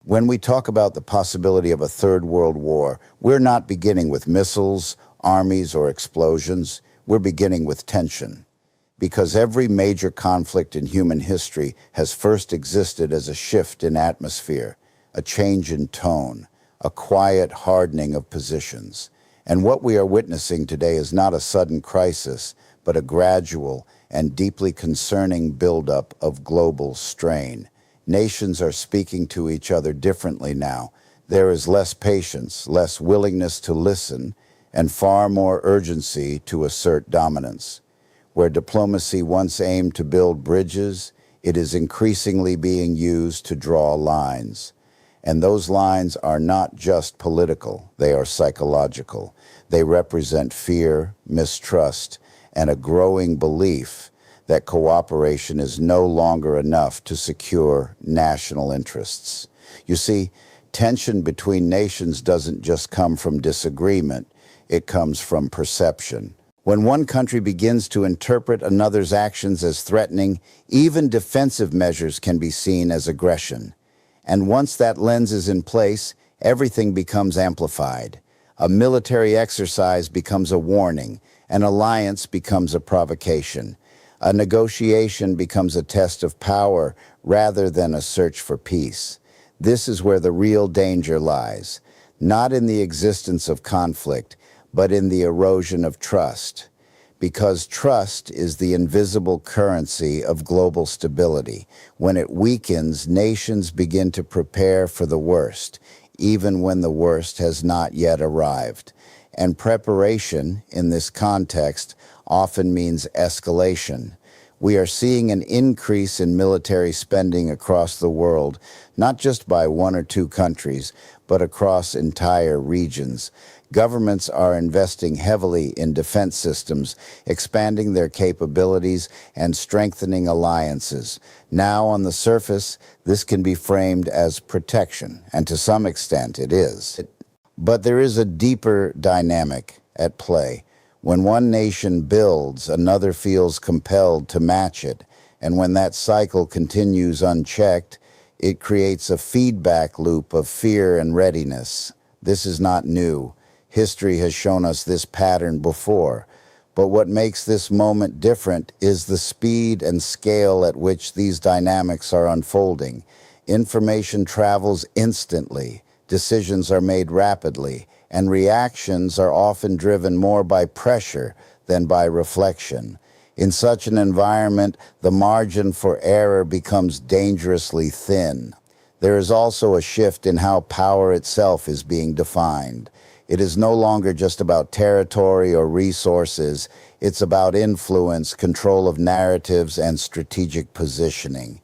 When we talk about the possibility of a third world war, we're not beginning with missiles, armies, or explosions. We're beginning with tension. Because every major conflict in human history has first existed as a shift in atmosphere, a change in tone, a quiet hardening of positions. And what we are witnessing today is not a sudden crisis, but a gradual and deeply concerning buildup of global strain. Nations are speaking to each other differently now. There is less patience, less willingness to listen, and far more urgency to assert dominance. Where diplomacy once aimed to build bridges, it is increasingly being used to draw lines. And those lines are not just political, they are psychological. They represent fear, mistrust, and a growing belief that cooperation is no longer enough to secure national interests. You see, tension between nations doesn't just come from disagreement, it comes from perception. When one country begins to interpret another's actions as threatening, even defensive measures can be seen as aggression. And once that lens is in place, everything becomes amplified. A military exercise becomes a warning, an alliance becomes a provocation. A negotiation becomes a test of power rather than a search for peace. This is where the real danger lies, not in the existence of conflict, but in the erosion of trust. Because trust is the invisible currency of global stability. When it weakens, nations begin to prepare for the worst, even when the worst has not yet arrived. And preparation, in this context, often means escalation. We are seeing an increase in military spending across the world, not just by one or two countries, but across entire regions. Governments are investing heavily in defense systems, expanding their capabilities and strengthening alliances. Now, on the surface, this can be framed as protection, and to some extent it is. But there is a deeper dynamic at play. When one nation builds, another feels compelled to match it. And when that cycle continues unchecked, it creates a feedback loop of fear and readiness. This is not new. History has shown us this pattern before. But what makes this moment different is the speed and scale at which these dynamics are unfolding. Information travels instantly, decisions are made rapidly, and reactions are often driven more by pressure than by reflection. In such an environment, the margin for error becomes dangerously thin. There is also a shift in how power itself is being defined. It is no longer just about territory or resources. It's about influence, control of narratives, and strategic positioning.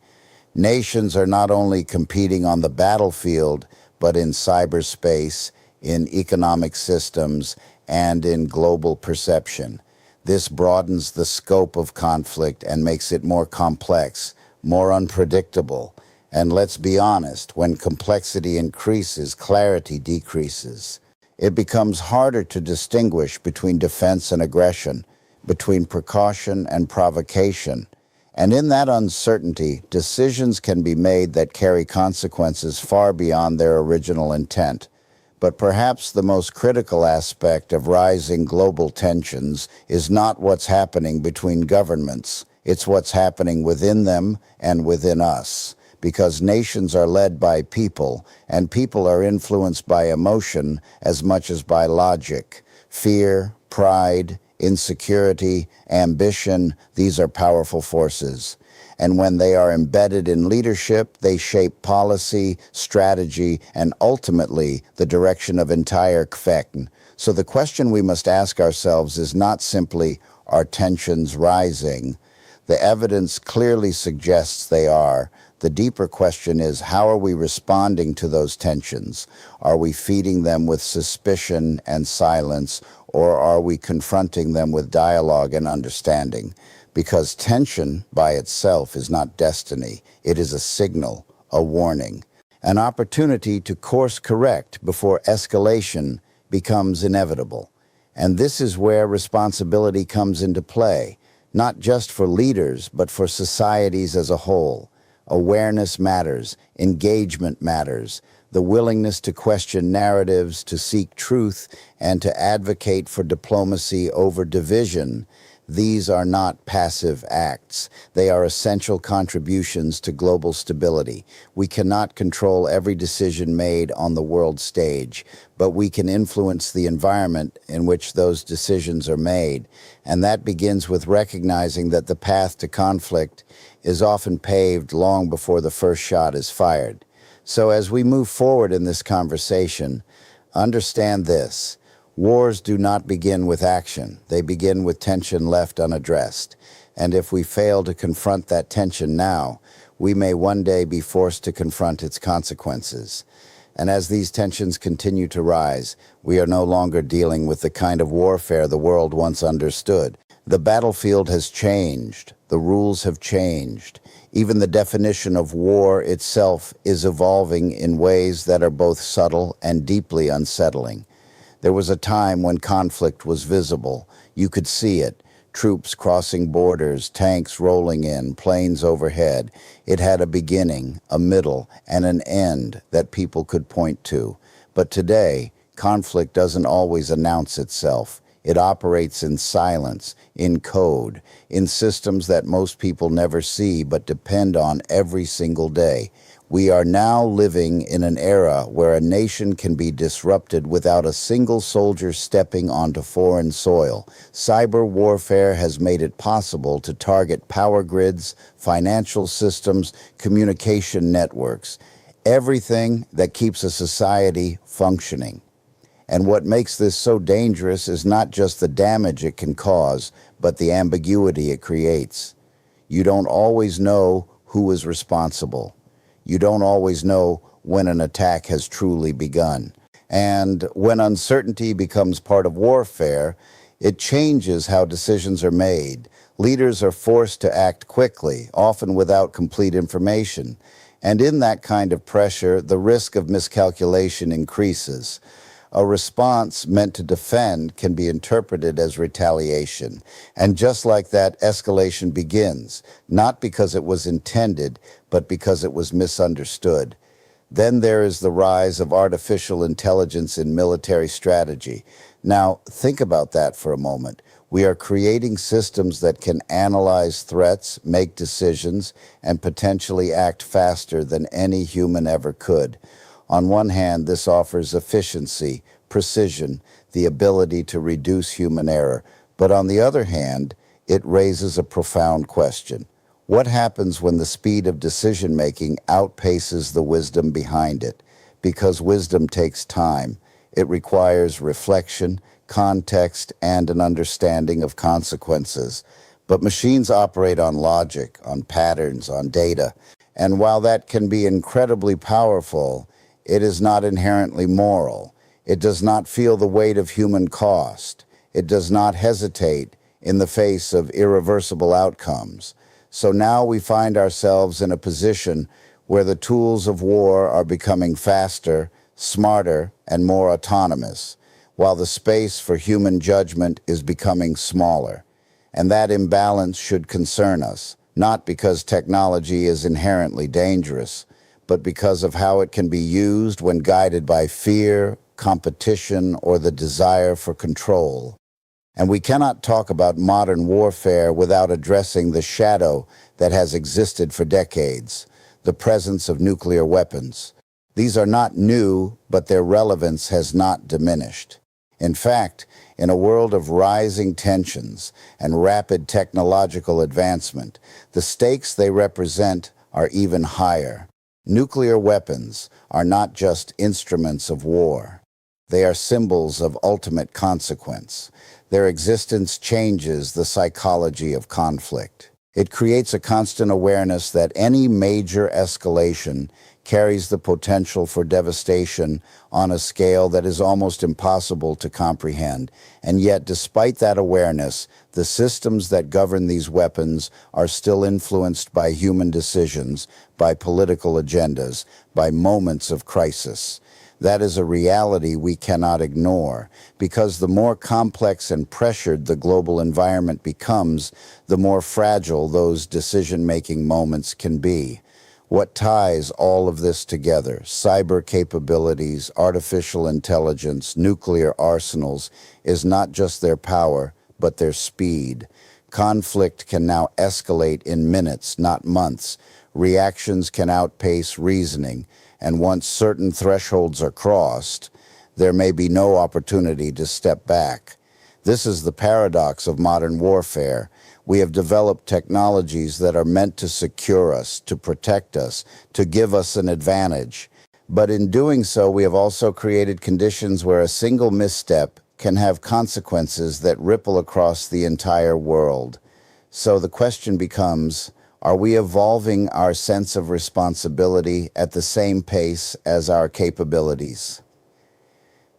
Nations are not only competing on the battlefield, but in cyberspace, in economic systems, and in global perception. This broadens the scope of conflict and makes it more complex, more unpredictable. And let's be honest, when complexity increases, clarity decreases. It becomes harder to distinguish between defense and aggression, between precaution and provocation. And in that uncertainty, decisions can be made that carry consequences far beyond their original intent. But perhaps the most critical aspect of rising global tensions is not what's happening between governments. It's what's happening within them and within us. Because nations are led by people, and people are influenced by emotion as much as by logic. Fear, pride, insecurity, ambition, these are powerful forces. And when they are embedded in leadership, they shape policy, strategy, and ultimately the direction of entire Kfekn. So the question we must ask ourselves is not simply, are tensions rising? The evidence clearly suggests they are. The deeper question is, how are we responding to those tensions? Are we feeding them with suspicion and silence, or are we confronting them with dialogue and understanding? Because tension by itself is not destiny. It is a signal, a warning, an opportunity to course correct before escalation becomes inevitable. And this is where responsibility comes into play, not just for leaders, but for societies as a whole. Awareness matters. Engagement matters. The willingness to question narratives, to seek truth, and to advocate for diplomacy over division. These are not passive acts. They are essential contributions to global stability. We cannot control every decision made on the world stage, but we can influence the environment in which those decisions are made. And that begins with recognizing that the path to conflict is often paved long before the first shot is fired. So as we move forward in this conversation, understand this. Wars do not begin with action. They begin with tension left unaddressed. And if we fail to confront that tension now, we may one day be forced to confront its consequences. And as these tensions continue to rise, we are no longer dealing with the kind of warfare the world once understood. The battlefield has changed. The rules have changed. Even the definition of war itself is evolving in ways that are both subtle and deeply unsettling. There was a time when conflict was visible. You could see it. Troops crossing borders, tanks rolling in, planes overhead. It had a beginning, a middle, and an end that people could point to. But today, conflict doesn't always announce itself. It operates in silence, in code, in systems that most people never see but depend on every single day. We are now living in an era where a nation can be disrupted without a single soldier stepping onto foreign soil. Cyber warfare has made it possible to target power grids, financial systems, communication networks, everything that keeps a society functioning. And what makes this so dangerous is not just the damage it can cause, but the ambiguity it creates. You don't always know who is responsible. You don't always know when an attack has truly begun. And when uncertainty becomes part of warfare, it changes how decisions are made. Leaders are forced to act quickly, often without complete information. And in that kind of pressure, the risk of miscalculation increases. A response meant to defend can be interpreted as retaliation. And just like that, escalation begins, not because it was intended, but because it was misunderstood. Then there is the rise of artificial intelligence in military strategy. Now, think about that for a moment. We are creating systems that can analyze threats, make decisions, and potentially act faster than any human ever could. On one hand, this offers efficiency, precision, the ability to reduce human error. But on the other hand, it raises a profound question. What happens when the speed of decision-making outpaces the wisdom behind it? Because wisdom takes time. It requires reflection, context, and an understanding of consequences. But machines operate on logic, on patterns, on data. And while that can be incredibly powerful, it is not inherently moral. It does not feel the weight of human cost. It does not hesitate in the face of irreversible outcomes. So now we find ourselves in a position where the tools of war are becoming faster, smarter, and more autonomous, while the space for human judgment is becoming smaller. And that imbalance should concern us, not because technology is inherently dangerous, but because of how it can be used when guided by fear, competition, or the desire for control. And we cannot talk about modern warfare without addressing the shadow that has existed for decades, the presence of nuclear weapons. These are not new, but their relevance has not diminished. In fact, in a world of rising tensions and rapid technological advancement, the stakes they represent are even higher. Nuclear weapons are not just instruments of war. They are symbols of ultimate consequence. Their existence changes the psychology of conflict. It creates a constant awareness that any major escalation carries the potential for devastation on a scale that is almost impossible to comprehend. And yet, despite that awareness, the systems that govern these weapons are still influenced by human decisions, by political agendas, by moments of crisis. That is a reality we cannot ignore, because the more complex and pressured the global environment becomes, the more fragile those decision-making moments can be. What ties all of this together, cyber capabilities, artificial intelligence, nuclear arsenals, is not just their power, but their speed. Conflict can now escalate in minutes, not months. Reactions can outpace reasoning, and once certain thresholds are crossed, there may be no opportunity to step back. This is the paradox of modern warfare. We have developed technologies that are meant to secure us, to protect us, to give us an advantage. But in doing so, we have also created conditions where a single misstep can have consequences that ripple across the entire world. So the question becomes, are we evolving our sense of responsibility at the same pace as our capabilities?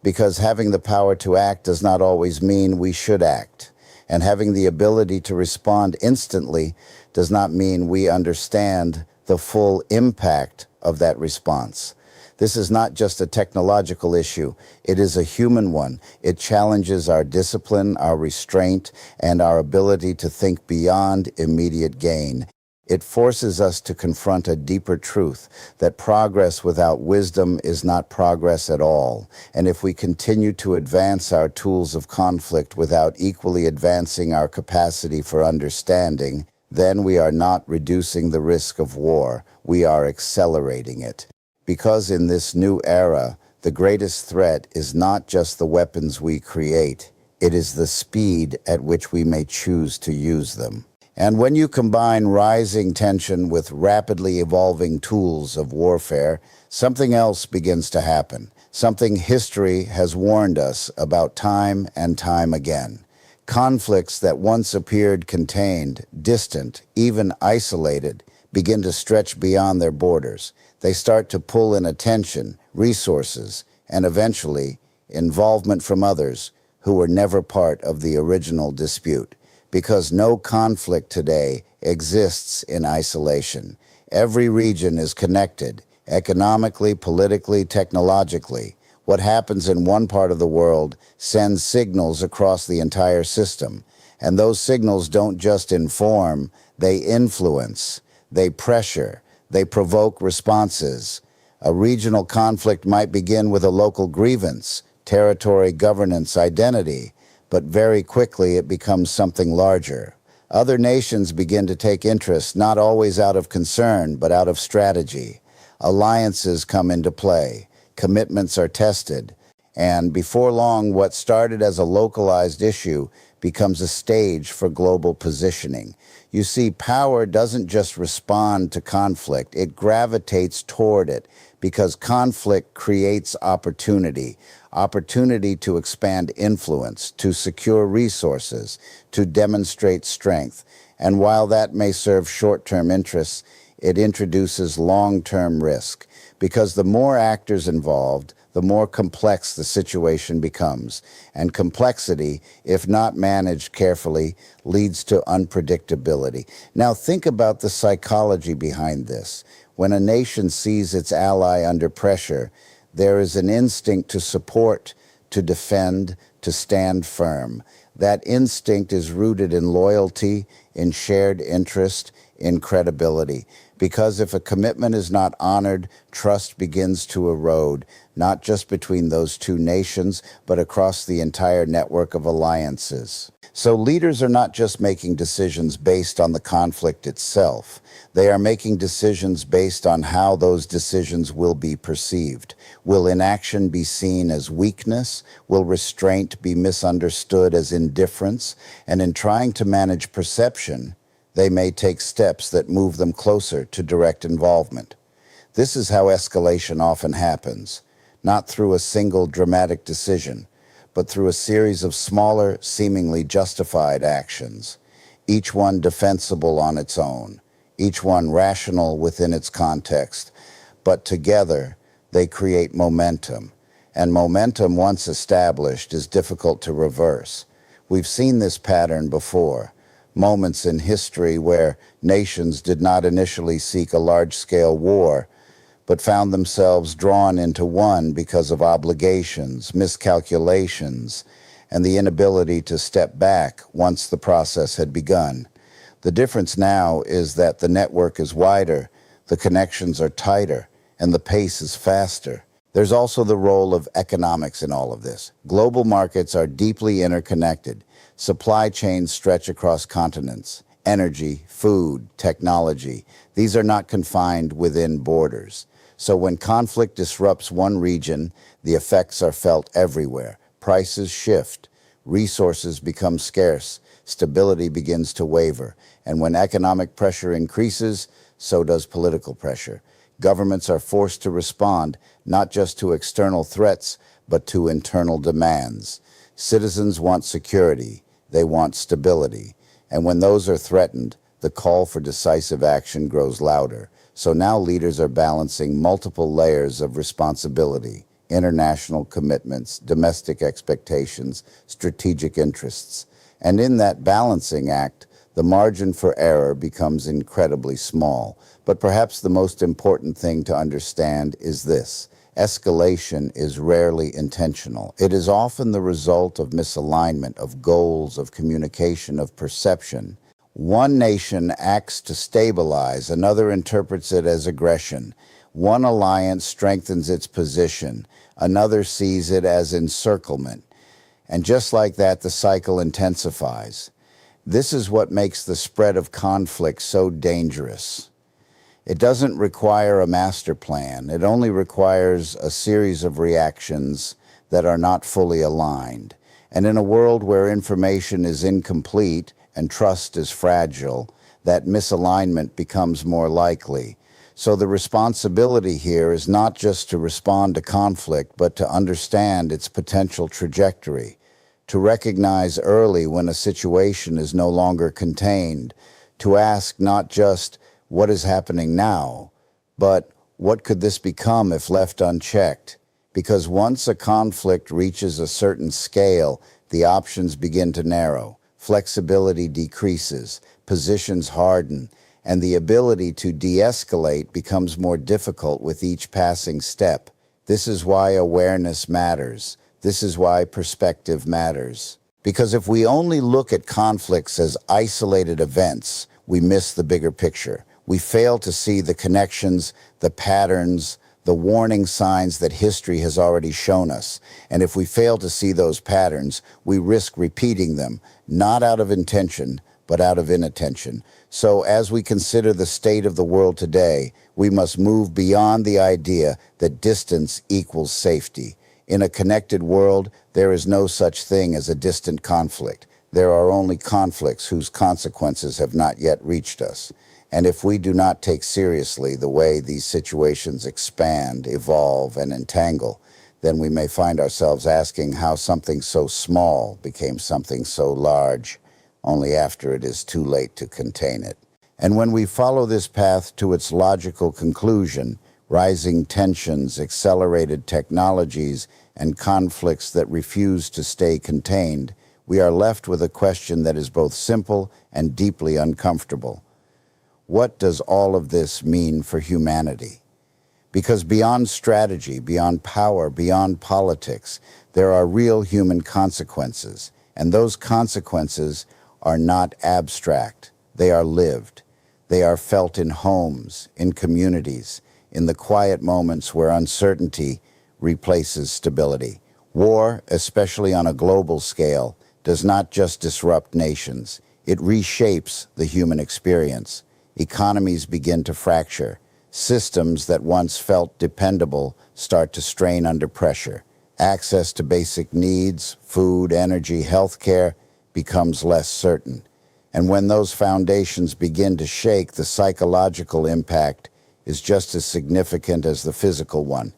Because having the power to act does not always mean we should act. And having the ability to respond instantly does not mean we understand the full impact of that response. This is not just a technological issue, it is a human one. It challenges our discipline, our restraint, and our ability to think beyond immediate gain. It forces us to confront a deeper truth, that progress without wisdom is not progress at all. And if we continue to advance our tools of conflict without equally advancing our capacity for understanding, then we are not reducing the risk of war, we are accelerating it. Because in this new era, the greatest threat is not just the weapons we create, it is the speed at which we may choose to use them. And when you combine rising tension with rapidly evolving tools of warfare, something else begins to happen. Something history has warned us about time and time again. Conflicts that once appeared contained, distant, even isolated, begin to stretch beyond their borders. They start to pull in attention, resources, and eventually involvement from others who were never part of the original dispute. Because no conflict today exists in isolation. Every region is connected, economically, politically, technologically. What happens in one part of the world sends signals across the entire system. And those signals don't just inform, they influence, they pressure, they provoke responses. A regional conflict might begin with a local grievance, territory, governance, identity, but very quickly it becomes something larger. Other nations begin to take interest, not always out of concern, but out of strategy. Alliances come into play, commitments are tested, and before long, what started as a localized issue becomes a stage for global positioning. You see, power doesn't just respond to conflict, it gravitates toward it, because conflict creates opportunity. Opportunity to expand influence, to secure resources, to demonstrate strength. And while that may serve short-term interests, it introduces long-term risk. Because the more actors involved, the more complex the situation becomes. And complexity, if not managed carefully, leads to unpredictability. Now think about the psychology behind this. When a nation sees its ally under pressure, there is an instinct to support, to defend, to stand firm. That instinct is rooted in loyalty, in shared interest, in credibility. Because if a commitment is not honored, trust begins to erode, not just between those two nations, but across the entire network of alliances. So leaders are not just making decisions based on the conflict itself. They are making decisions based on how those decisions will be perceived. Will inaction be seen as weakness? Will restraint be misunderstood as indifference? And in trying to manage perception, they may take steps that move them closer to direct involvement. This is how escalation often happens, not through a single dramatic decision, but through a series of smaller, seemingly justified actions, each one defensible on its own, each one rational within its context, but together they create momentum. And momentum, once established, is difficult to reverse. We've seen this pattern before. Moments in history where nations did not initially seek a large-scale war, but found themselves drawn into one because of obligations, miscalculations, and the inability to step back once the process had begun. The difference now is that the network is wider, the connections are tighter, and the pace is faster. There's also the role of economics in all of this. Global markets are deeply interconnected. Supply chains stretch across continents. Energy, food, technology, these are not confined within borders. So when conflict disrupts one region, the effects are felt everywhere. Prices shift, resources become scarce, stability begins to waver, and when economic pressure increases, so does political pressure. Governments are forced to respond, not just to external threats, but to internal demands. Citizens want security, they want stability, and when those are threatened, the call for decisive action grows louder. So now leaders are balancing multiple layers of responsibility: international commitments, domestic expectations, strategic interests. And in that balancing act, the margin for error becomes incredibly small. But perhaps the most important thing to understand is this: escalation is rarely intentional. It is often the result of misalignment, of goals, of communication, of perception. One nation acts to stabilize, another interprets it as aggression. One alliance strengthens its position, another sees it as encirclement. And just like that, the cycle intensifies. This is what makes the spread of conflict so dangerous. It doesn't require a master plan. It only requires a series of reactions that are not fully aligned. And in a world where information is incomplete and trust is fragile, that misalignment becomes more likely. So the responsibility here is not just to respond to conflict, but to understand its potential trajectory, to recognize early when a situation is no longer contained, to ask not just what is happening now, but what could this become if left unchecked? Because once a conflict reaches a certain scale, the options begin to narrow, flexibility decreases, positions harden, and the ability to de-escalate becomes more difficult with each passing step. This is why awareness matters. This is why perspective matters. Because if we only look at conflicts as isolated events, we miss the bigger picture. We fail to see the connections, the patterns, the warning signs that history has already shown us. And if we fail to see those patterns, we risk repeating them, not out of intention, but out of inattention. So as we consider the state of the world today, we must move beyond the idea that distance equals safety. In a connected world, there is no such thing as a distant conflict. There are only conflicts whose consequences have not yet reached us. And if we do not take seriously the way these situations expand, evolve, and entangle, then we may find ourselves asking how something so small became something so large, only after it is too late to contain it. And when we follow this path to its logical conclusion, rising tensions, accelerated technologies, and conflicts that refuse to stay contained, we are left with a question that is both simple and deeply uncomfortable. What does all of this mean for humanity? Because beyond strategy, beyond power, beyond politics, there are real human consequences, and those consequences are not abstract. They are lived. They are felt in homes, in communities, in the quiet moments where uncertainty replaces stability. War, especially on a global scale, does not just disrupt nations. It reshapes the human experience. Economies begin to fracture. Systems that once felt dependable start to strain under pressure. Access to basic needs, food, energy, healthcare, becomes less certain. And when those foundations begin to shake, the psychological impact is just as significant as the physical one.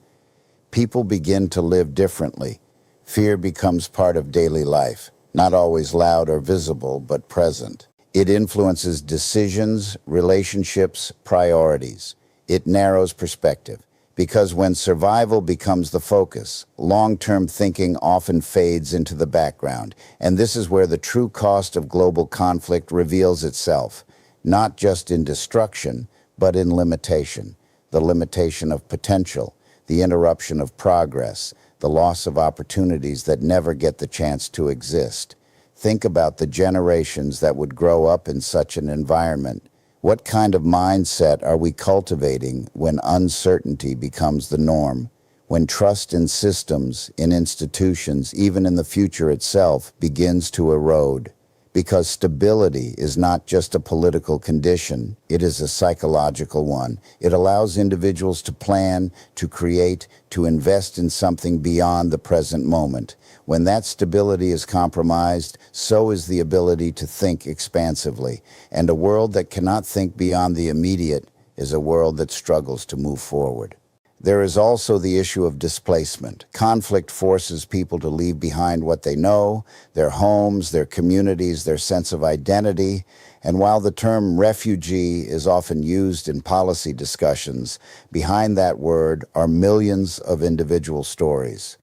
People begin to live differently. Fear becomes part of daily life, not always loud or visible, but present. It influences decisions, relationships, priorities. It narrows perspective. Because when survival becomes the focus, long-term thinking often fades into the background. And this is where the true cost of global conflict reveals itself, not just in destruction, but in limitation. The limitation of potential, the interruption of progress, the loss of opportunities that never get the chance to exist. Think about the generations that would grow up in such an environment. What kind of mindset are we cultivating when uncertainty becomes the norm, when trust in systems, in institutions, even in the future itself, begins to erode? Because stability is not just a political condition, it is a psychological one. It allows individuals to plan, to create, to invest in something beyond the present moment. When that stability is compromised, so is the ability to think expansively. And a world that cannot think beyond the immediate is a world that struggles to move forward. There is also the issue of displacement. Conflict forces people to leave behind what they know, their homes, their communities, their sense of identity. And while the term refugee is often used in policy discussions, behind that word are millions of individual stories.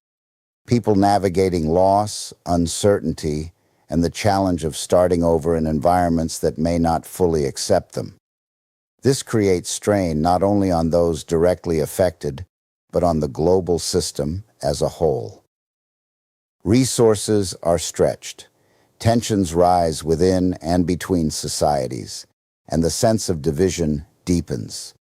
People navigating loss, uncertainty, and the challenge of starting over in environments that may not fully accept them. This creates strain not only on those directly affected, but on the global system as a whole. Resources are stretched. Tensions rise within and between societies, and the sense of division deepens.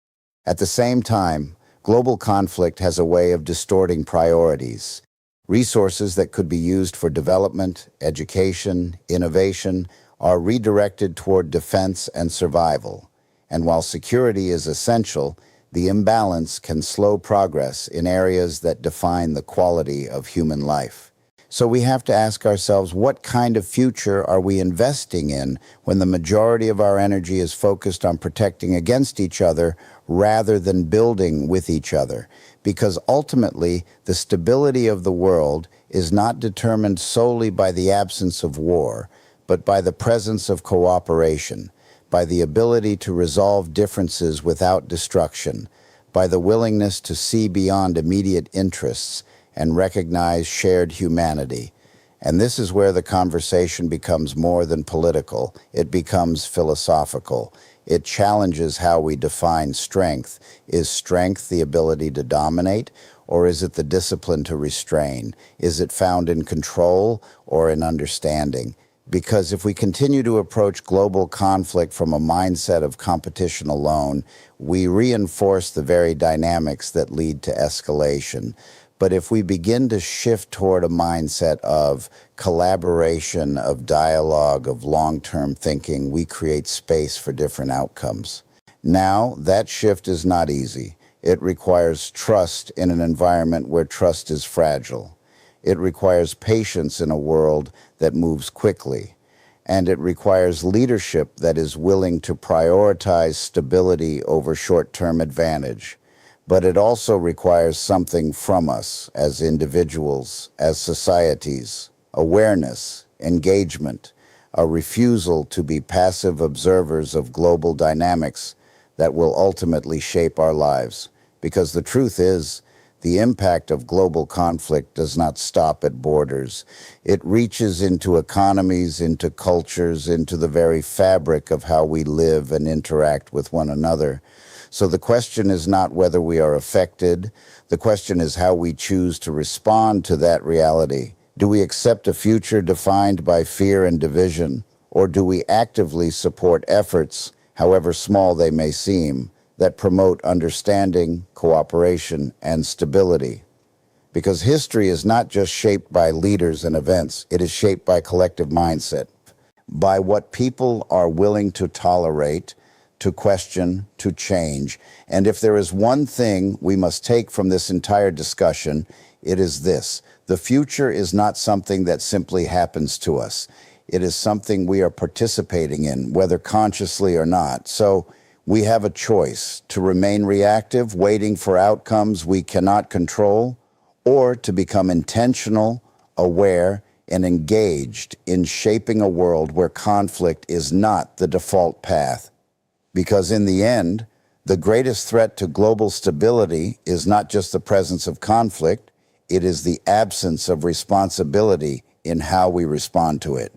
At the same time, global conflict has a way of distorting priorities. Resources that could be used for development, education, innovation are redirected toward defense and survival. And while security is essential, the imbalance can slow progress in areas that define the quality of human life. So we have to ask ourselves, what kind of future are we investing in when the majority of our energy is focused on protecting against each other rather than building with each other? Because ultimately, the stability of the world is not determined solely by the absence of war, but by the presence of cooperation, by the ability to resolve differences without destruction, by the willingness to see beyond immediate interests and recognize shared humanity. And this is where the conversation becomes more than political. It becomes philosophical. It challenges how we define strength. Is strength the ability to dominate, or is it the discipline to restrain? Is it found in control or in understanding? Because if we continue to approach global conflict from a mindset of competition alone, we reinforce the very dynamics that lead to escalation. But if we begin to shift toward a mindset of collaboration, of dialogue, of long-term thinking, we create space for different outcomes. Now, that shift is not easy. It requires trust in an environment where trust is fragile. It requires patience in a world that moves quickly. And it requires leadership that is willing to prioritize stability over short-term advantage. But it also requires something from us as individuals, as societies: awareness, engagement, a refusal to be passive observers of global dynamics that will ultimately shape our lives. Because the truth is, the impact of global conflict does not stop at borders. It reaches into economies, into cultures, into the very fabric of how we live and interact with one another. So the question is not whether we are affected. The question is how we choose to respond to that reality. Do we accept a future defined by fear and division, or do we actively support efforts, however small they may seem, that promote understanding, cooperation, and stability? Because history is not just shaped by leaders and events, it is shaped by collective mindset, by what people are willing to tolerate, to question, to change. And if there is one thing we must take from this entire discussion, it is this: the future is not something that simply happens to us. It is something we are participating in, whether consciously or not. So we have a choice: to remain reactive, waiting for outcomes we cannot control, or to become intentional, aware, and engaged in shaping a world where conflict is not the default path. Because in the end, the greatest threat to global stability is not just the presence of conflict, it is the absence of responsibility in how we respond to it.